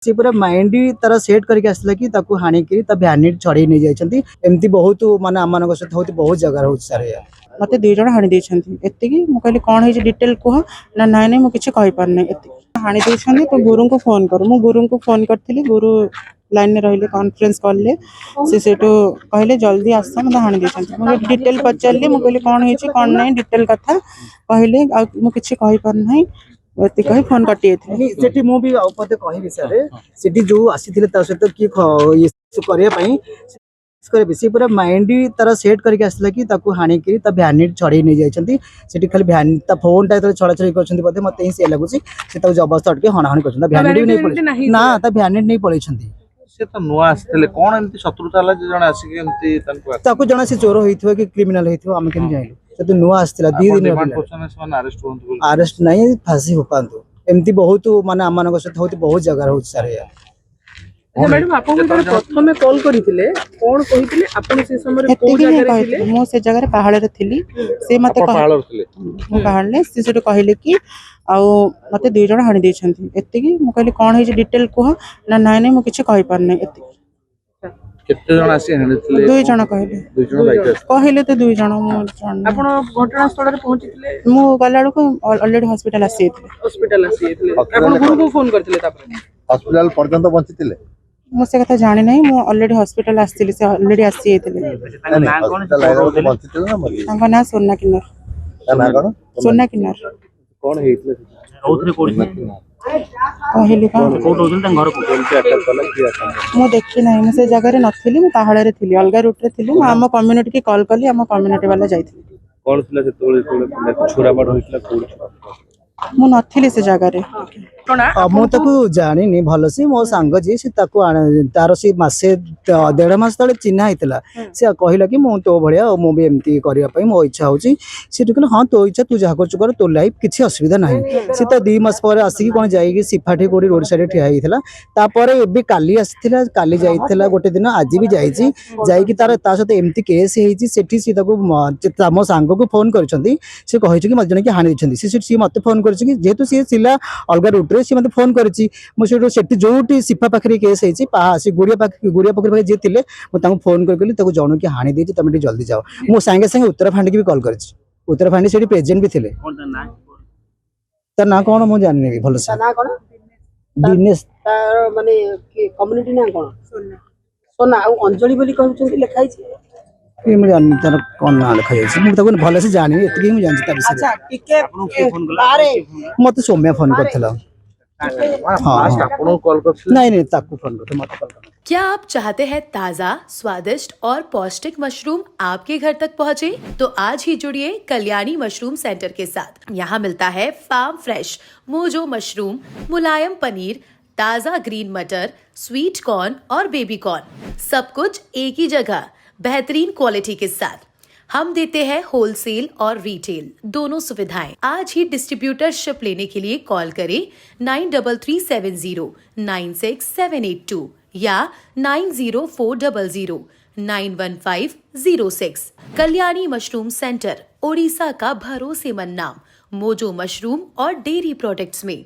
से पूरा माइंड तार सेट करके आसला कि ताकू हाणिकी भ्यानिट छड़े नहीं जाइछंती एमती बहुत माने आम मानक सहित होती बहुत जगह होची सर या मते दुई जण हाणी देइछंती एतिकी मु कहली कोन हे डिटेल कह ना नाइ नाइ मु किछि कहि पारने एतिकी हाणी देइछंती तो गुरु को फोन कर मु गुरु को फोन करथिली गुरु लाइन में रहिले कॉन्फ्रेंस कॉल ले से सेटो कहले जल्दी आस मते हाणी देइछंती मु डिटेल पचारली मु कहली कोन हेछि कोन नै डिटेल कथा कहले मु किछि कहि पार नै एति कहि फोन कटि एथि सेठी मु भी उपते कहि विषय सेठी जो आसीथिले ता सहित की ये करिया पई करे बेसी पूरा माइंड तार सेट करके आसला कि ताकू हाणिकी भ्यानिट छड़े नहीं जाइछंती सेठी खाली भ्यान ता फोन ता छड़ा छड़ी करछंती बते मते ही से लागुची से ता जबरदस्त अटके हणाहणी करछंती भ्यानिट भी नहीं पड़े ना ता भ्यानिट नहीं पड़ेछंती से तो नुआ आस्ते कौन एमती शत्रुता ला जण आसी एमती ताकू जणा से चोर होइथो कि क्रिमिनल होइथो हम केन जाइलु से तो नुआ आस्तिला 2 दिन अरेस्ट नहीं फांसी हो पांतु एमती बहुत माने आम मानक सहित होती बहुत जगह होची सर या मैडम आपन प्रथमे कॉल करिथिले कोन कहिथिले आपन से समय को जगह रे थिले मो से जगह रे पहाड़ रे थिली से मते पहाड़ रे थिले मो पहाड़ ले से सेटो कहले कि आउ मते दुई जण हाणी देइछंती एतिकी मु कहली कोन हे डिटेल कह ना नाइ नाइ मु किछि कहि पारने एतिकी केते जण आसी हेले दुई जण कहले दुई जण बाइक कहले तो दुई जण मु जान आपन घटना स्थल रे पहुंचिथिले मु गलाडो को ऑलरेडी हॉस्पिटल आसीथिले आपन गुरु को फोन करथिले तापर हॉस्पिटल पर्यंत पहुंचीतिले मु से कथा जाने नहीं मु ऑलरेडी हॉस्पिटल आस्तिली से ऑलरेडी आसी एतले तांका ना सोना किन्नर सोना किन्नर कोन हेइतले औथरे कोडी कहली कोन कोट होतन तन घर को केमती अटैक कला कि अटैक मु देखि नहीं मु से जगह रे नथिली मु पहाड़ रे थिली अलगा रूट रे थिली मु हम कम्युनिटी की कॉल कली हम कम्युनिटी वाला जाइथिली कोन थिला से तोळे छोरा मार होइतला कोड मु नथिली से जगह रे मु ताकू जानी नहीं भल से मो सांग जी से ताकू तार से मासे 1.5 मास तले चिन्हा हितला से कहला कि मु तो भलिया मु भी एमती करिया पई मो इच्छा होची से कहला हां तो इच्छा तू जहा करछु कर तो लाइफ किछि असुविधा नाही से तो 2 मास पर आसी कि कोन जाई सिफाठी कोडी रोड साइड ठिया हितला तापर एबे काली आसीथिला काली जाईथिला गोटे दिन आज भी जाईची जाई कि तार ता सते एमती केस हेची सेठी सी ताकू मो सांग को फोन करछंती से कहिछ कि मजने कि हानि दिछंती से मते फोन करछ कि जेतु से सिला अलगा रूट रे से मते फोन करछि मो सेठी जोटी सिफा पाखरी केस हेची से गुड़िया पाखरी जे थिले मो तांको फोन करकली ताको जणो कि हानि देछि तमे जल्दी जाओ मो संगे संगे उत्तराखंड की भी कॉल करछि उत्तराखंड सेठी प्रेजेंट भी थिले कोन ना त ना कोन मो जानि नहीं भलो से ना कोन दिनेश तार माने कम्युनिटी ना कोन सोना आ अंजलि बोली कहउछन लिखाई छी कि मु जानि तार कोन ना लिखा जाय मु ताको भलो से जानि एतकी मु जानछि ता विषय अच्छा टिके फोन कला अरे मते सौम्या फोन करथला फास्ट आपन कॉल करथिले नहीं नहीं ताकू फोन करथे मते कॉल कर क्या आप चाहते हैं ताज़ा, स्वादिष्ट और पौष्टिक मशरूम आपके घर तक पहुंचे? तो आज ही जुड़िए कल्याणी मशरूम सेंटर के साथ। यहाँ मिलता है फार्म फ्रेश मोजो मशरूम, मुलायम पनीर, ताज़ा ग्रीन मटर, स्वीट कॉर्न और बेबी कॉर्न, सब कुछ एक ही जगह, बेहतरीन क्वालिटी के साथ। हम देते हैं होलसेल और रिटेल दोनों सुविधाएं। आज ही डिस्ट्रीब्यूटरशिप लेने के लिए कॉल करें 9337096782 या 9040091506। कल्याणी मशरूम सेंटर, ओडिशा का भरोसेमंद नाम, मोजो मशरूम और डेयरी प्रोडक्ट्स में।